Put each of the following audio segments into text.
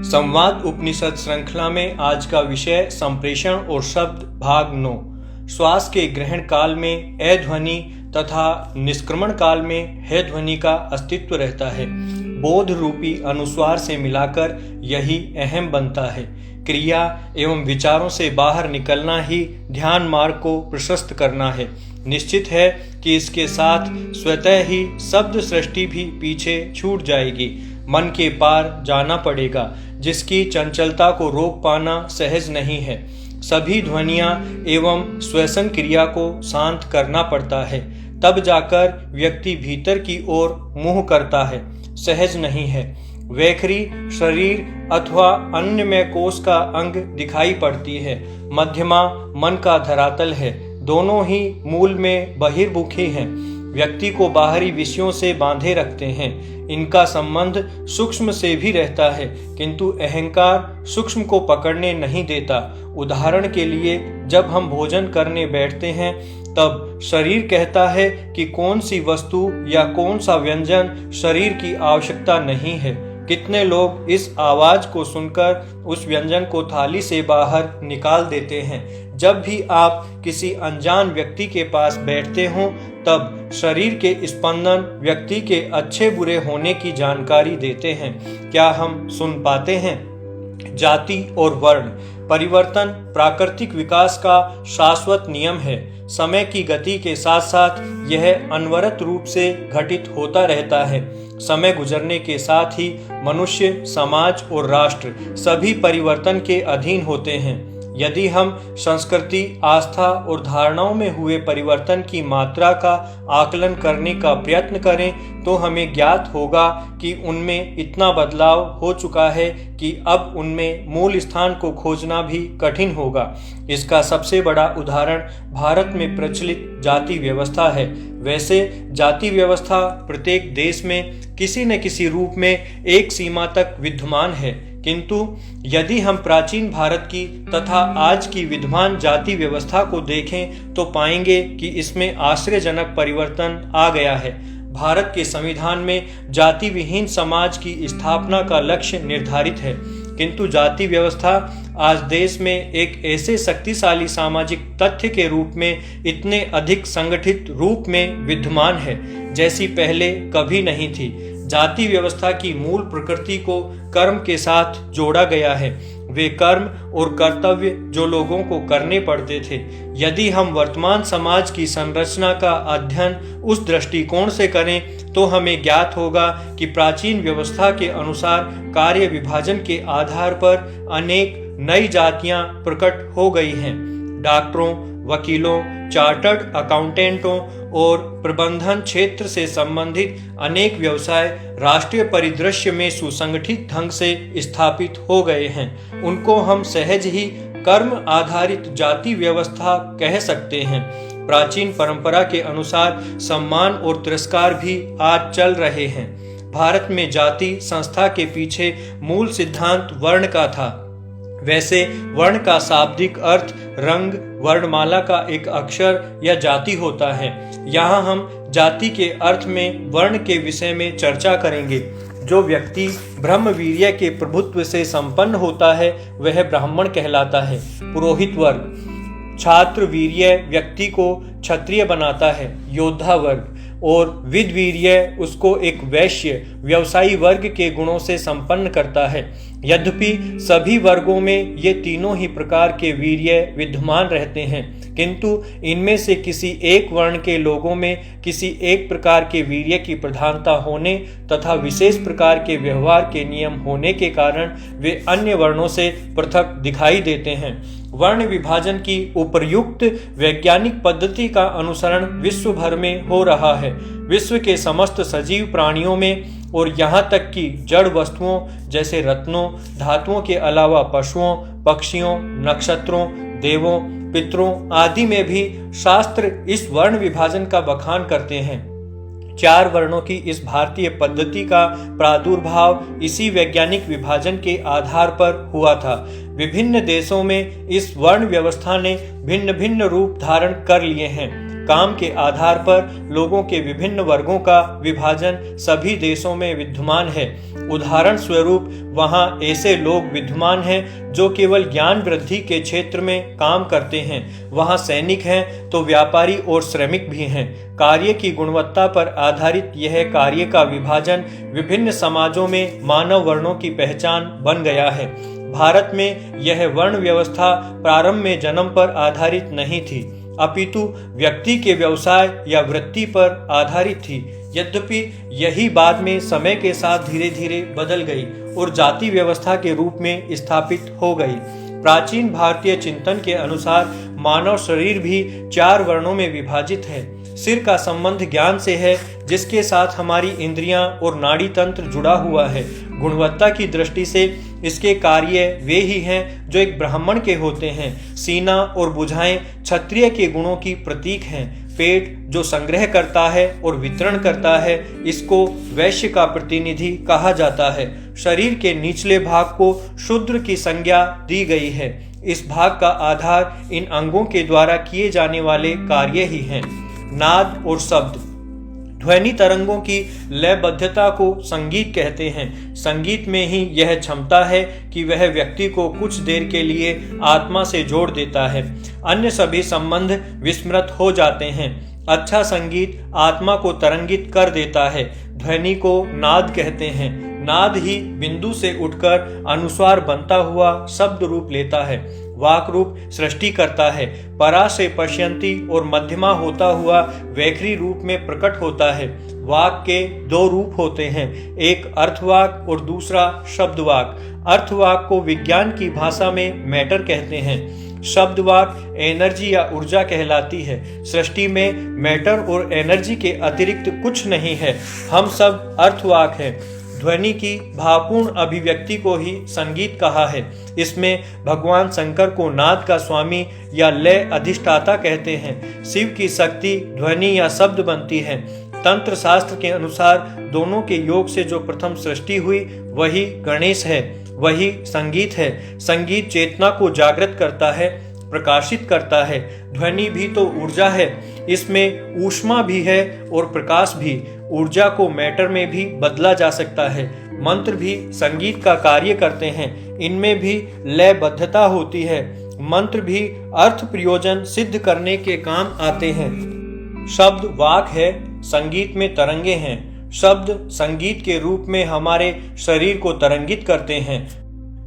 संवाद उपनिषद श्रृंखला में आज का विषय संप्रेषण और शब्द भाग 9। श्वास के ग्रहण काल में ए ध्वनि तथा निष्क्रमण काल में हे ध्वनि का अस्तित्व रहता है। बोध रूपी अनुस्वार से मिलाकर यही अहम बनता है। क्रिया एवं विचारों से बाहर निकलना ही ध्यान मार्ग को प्रशस्त करना है। निश्चित है कि इसके साथ स्वतः ही शब्द सृष्टि भी पीछे छूट जाएगी। मन के पार जाना पड़ेगा, जिसकी चंचलता को रोक पाना सहज नहीं है। सभी ध्वनियां एवं श्वसन क्रिया को शांत करना पड़ता है, तब जाकर व्यक्ति भीतर की ओर मुंह करता है। सहज नहीं है। वैखरी शरीर अथवा अन्नमय कोश का अंग दिखाई पड़ती है। मध्यमा मन का धरातल है। दोनों ही मूल में बहिर्मुखी हैं। व्यक्ति को बाहरी विषयों से बांधे रखते हैं। इनका संबंध सूक्ष्म से भी रहता है, किंतु अहंकार सूक्ष्म को पकड़ने नहीं देता। उदाहरण के लिए, जब हम भोजन करने बैठते हैं तब शरीर कहता है कि कौन सी वस्तु या कौन सा व्यंजन शरीर की आवश्यकता नहीं है। कितने लोग इस आवाज को सुनकर उस व्यंजन को थाली से बाहर निकाल देते हैं। जब भी आप किसी अनजान व्यक्ति के पास बैठते हो तब शरीर के स्पंदन व्यक्ति के अच्छे बुरे होने की जानकारी देते हैं। क्या हम सुन पाते हैं? जाति और वर्ण परिवर्तन प्राकृतिक विकास का शाश्वत नियम है। समय की गति के साथ साथ यह अनवरत रूप से घटित होता रहता है। समय गुजरने के साथ ही मनुष्य, समाज और राष्ट्र सभी परिवर्तन के अधीन होते हैं। यदि हम संस्कृति, आस्था और धारणाओं में हुए परिवर्तन की मात्रा का आकलन करने का प्रयत्न करें तो हमें ज्ञात होगा कि उनमें इतना बदलाव हो चुका है कि अब उनमें मूल स्थान को खोजना भी कठिन होगा। इसका सबसे बड़ा उदाहरण भारत में प्रचलित जाति व्यवस्था है। वैसे जाति व्यवस्था प्रत्येक देश में किसी न किसी रूप में एक सीमा तक विद्यमान है, किंतु यदि हम प्राचीन भारत की तथा आज की विद्यमान जाति व्यवस्था को देखें तो पाएंगे कि इसमें आश्चर्यजनक परिवर्तन आ गया है। भारत के संविधान में जाति विहीन समाज की स्थापना का लक्ष्य निर्धारित है, किंतु जाति व्यवस्था आज देश में एक ऐसे शक्तिशाली सामाजिक तथ्य के रूप में इतने अधिक संगठित रूप में विद्यमान है जैसी पहले कभी नहीं थी। जाति व्यवस्था की मूल प्रकृति को कर्म के साथ जोड़ा गया है। वे कर्म और कर्तव्य जो लोगों को करने पड़ते थे। यदि हम वर्तमान समाज की संरचना का अध्ययन उस दृष्टिकोण से करें तो हमें ज्ञात होगा कि प्राचीन व्यवस्था के अनुसार कार्य विभाजन के आधार पर अनेक नई जातियां प्रकट हो गई हैं। डॉक्टरों, वकीलों, चार्टर्ड अकाउंटेंटों और प्रबंधन क्षेत्र से संबंधित अनेक व्यवसाय राष्ट्रीय परिदृश्य में सुसंगठित ढंग से स्थापित हो गए हैं। उनको हम सहज ही कर्म आधारित जाति व्यवस्था कह सकते हैं। प्राचीन परंपरा के अनुसार सम्मान और तिरस्कार भी आज चल रहे हैं। भारत में जाति संस्था के पीछे मूल सिद्धांत वर्ण का था। वैसे वर्ण का शाब्दिक अर्थ रंग, वर्णमाला का एक अक्षर या जाति होता है। यहाँ हम जाति के अर्थ में वर्ण के विषय में चर्चा करेंगे। जो व्यक्ति ब्रह्मवीर्य के प्रभुत्व से संपन्न होता है वह ब्राह्मण कहलाता है। पुरोहित वर्ग, छात्र वीर्य व्यक्ति को क्षत्रिय बनाता है। योद्धा वर्ग और विद्वीर्य उसको एक वैश्य व्यवसायी वर्ग के गुणों से संपन्न करता है। यद्यपि सभी वर्गों में ये तीनों ही प्रकार के वीर्य विद्यमान रहते हैं, किंतु इनमें से किसी एक वर्ण के लोगों में किसी एक प्रकार के वीर्य की प्रधानता होने तथा विशेष प्रकार के व्यवहार के नियम होने के कारण वे अन्य वर्णों से पृथक दिखाई देते हैं। वर्ण विभाजन की उपर्युक्त वैज्ञानिक पद्धति का अनुसरण विश्व भर में हो रहा है। विश्व के समस्त सजीव प्राणियों में और यहाँ तक कि जड़ वस्तुओं जैसे रत्नों, धातुओं के अलावा पशुओं, पक्षियों, नक्षत्रों, देवों, पितरों आदि में भी शास्त्र इस वर्ण विभाजन का बखान करते हैं। 4 वर्णों की इस भारतीय पद्धति का प्रादुर्भाव इसी वैज्ञानिक विभाजन के आधार पर हुआ था। विभिन्न देशों में इस वर्ण व्यवस्था ने भिन्न भिन्न रूप धारण कर लिए हैं। काम के आधार पर लोगों के विभिन्न वर्गों का विभाजन सभी देशों में विद्यमान है। उदाहरण स्वरूप वहाँ ऐसे लोग विद्यमान हैं जो केवल ज्ञान वृद्धि के क्षेत्र में काम करते हैं, वहाँ सैनिक हैं तो व्यापारी और श्रमिक भी हैं। कार्य की गुणवत्ता पर आधारित यह कार्य का विभाजन विभिन्न समाजों में मानव वर्णों की पहचान बन गया है। भारत में यह वर्ण व्यवस्था प्रारंभ में जन्म पर आधारित नहीं थी, अपितु व्यक्ति के व्यवसाय या वृत्ति पर आधारित थी। यद्यपि यही बाद में समय के साथ धीरे धीरे बदल गई और जाति व्यवस्था के रूप में स्थापित हो गई। प्राचीन भारतीय चिंतन के अनुसार मानव शरीर भी 4 वर्णों में विभाजित है। सिर का संबंध ज्ञान से है, जिसके साथ हमारी इंद्रियां और नाड़ी तंत्र जुड़ा हुआ है। गुणवत्ता की दृष्टि से इसके कार्य वे ही हैं जो एक ब्राह्मण के होते हैं। सीना और भुजाएं क्षत्रिय के गुणों की प्रतीक हैं। पेट जो संग्रह करता है और वितरण करता है, इसको वैश्य का प्रतिनिधि कहा जाता है। शरीर के निचले भाग को शूद्र की संज्ञा दी गई है। इस भाग का आधार इन अंगों के द्वारा किए जाने वाले कार्य ही हैं। नाद और शब्द, ध्वनि तरंगों की लयबद्धता को संगीत कहते हैं। संगीत में ही यह क्षमता है कि वह व्यक्ति को कुछ देर के लिए आत्मा से जोड़ देता है। अन्य सभी संबंध विस्मृत हो जाते हैं। अच्छा संगीत आत्मा को तरंगित कर देता है। ध्वनि को नाद कहते हैं। नाद ही बिंदु से उठकर अनुस्वार बनता हुआ शब्द रूप लेता है। वाक रूप सृष्टि करता है। परा से पश्यंती और मध्यमा होता हुआ वैखरी रूप में प्रकट होता है। वाक के 2 रूप होते हैं, एक अर्थवाक और दूसरा शब्दवाक। अर्थवाक को विज्ञान की भाषा में मैटर कहते हैं। शब्दवाक एनर्जी या ऊर्जा कहलाती है। सृष्टि में मैटर और एनर्जी के अतिरिक्त कुछ नहीं है। हम सब अर्थवाक हैं। ध्वनि की भावपूर्ण अभिव्यक्ति को ही संगीत कहा है। इसमें भगवान शंकर को नाद का स्वामी या लय अधिष्ठाता कहते हैं। शिव की शक्ति ध्वनि या शब्द बनती है। तंत्र शास्त्र के अनुसार दोनों के योग से जो प्रथम सृष्टि हुई वही गणेश है, वही संगीत है। संगीत चेतना को जागृत करता है, प्रकाशित करता है। ध्वनि भी तो ऊर्जा है, इसमें ऊष्मा भी है और प्रकाश भी। ऊर्जा को मैटर में भी बदला जा सकता है। मंत्र भी संगीत का कार्य करते हैं, इनमें भी लयबद्धता होती है। मंत्र भी अर्थ प्रयोजन सिद्ध करने के काम आते हैं। शब्द वाक है, संगीत में तरंगे हैं। शब्द संगीत के रूप में हमारे शरीर को तरंगित करते हैं।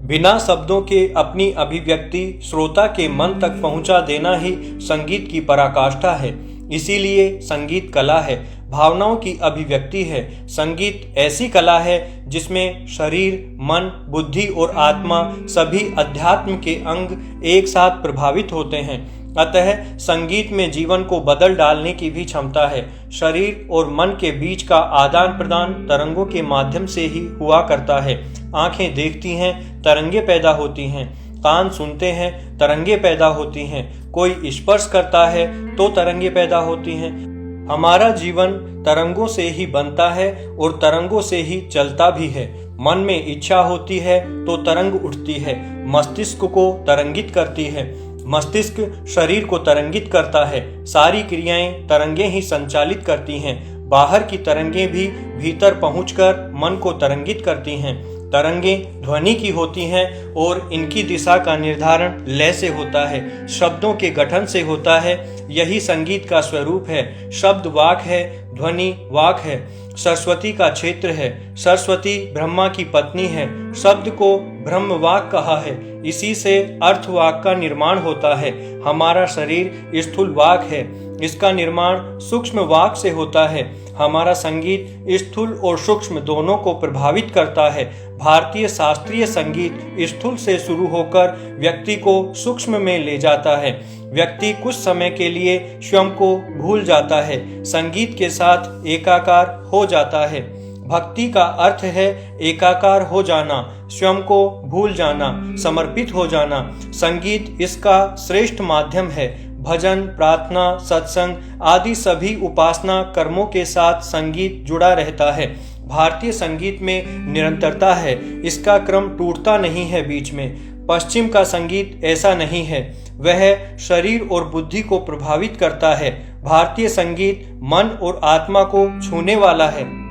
बिना शब्दों के अपनी अभिव्यक्ति श्रोता के मन तक पहुंचा देना ही संगीत की पराकाष्ठा है। इसीलिए संगीत कला है, भावनाओं की अभिव्यक्ति है। संगीत ऐसी कला है जिसमें शरीर, मन, बुद्धि और आत्मा सभी अध्यात्म के अंग एक साथ प्रभावित होते हैं। अतः संगीत में जीवन को बदल डालने की भी क्षमता है। शरीर और मन के बीच का आदान प्रदान तरंगों के माध्यम से ही हुआ करता है। आंखें देखती हैं, तरंगे पैदा होती हैं। कान सुनते हैं, तरंगे पैदा होती हैं। कोई स्पर्श करता है तो तरंगे पैदा होती हैं। हमारा जीवन तरंगों से ही बनता है और तरंगों से ही चलता भी है। मन में इच्छा होती है तो तरंग उठती है, मस्तिष्क को तरंगित करती है। मस्तिष्क शरीर को तरंगित करता है। सारी क्रियाएं तरंगे ही संचालित करती हैं। बाहर की तरंगें भी भीतर पहुंचकर मन को तरंगित करती हैं। तरंगें ध्वनि की होती हैं और इनकी दिशा का निर्धारण लय से होता है, शब्दों के गठन से होता है। यही संगीत का स्वरूप है। शब्द वाक है, ध्वनि वाक है। सरस्वती का क्षेत्र है। सरस्वती ब्रह्मा की पत्नी है। शब्द को ब्रह्मवाक कहा है। इसी से अर्थवाक का निर्माण होता है। हमारा शरीर स्थूल वाक है, इसका निर्माण सूक्ष्म वाक से होता है। हमारा संगीत स्थूल और सूक्ष्म दोनों को प्रभावित करता है। भारतीय शास्त्रीय संगीत स्थूल से शुरू होकर व्यक्ति को सूक्ष्म में ले जाता है। व्यक्ति कुछ समय के लिए स्वयं को भूल जाता है, संगीत के साथ एकाकार हो जाता है। भक्ति का अर्थ है एकाकार हो जाना, स्वयं को भूल जाना, समर्पित हो जाना। संगीत इसका श्रेष्ठ माध्यम है। भजन, प्रार्थना, सत्संग आदि सभी उपासना कर्मों के साथ संगीत जुड़ा रहता है। भारतीय संगीत में निरंतरता है, इसका क्रम टूटता नहीं है बीच में। पश्चिम का संगीत ऐसा नहीं है, वह शरीर और बुद्धि को प्रभावित करता है। भारतीय संगीत मन और आत्मा को छूने वाला है।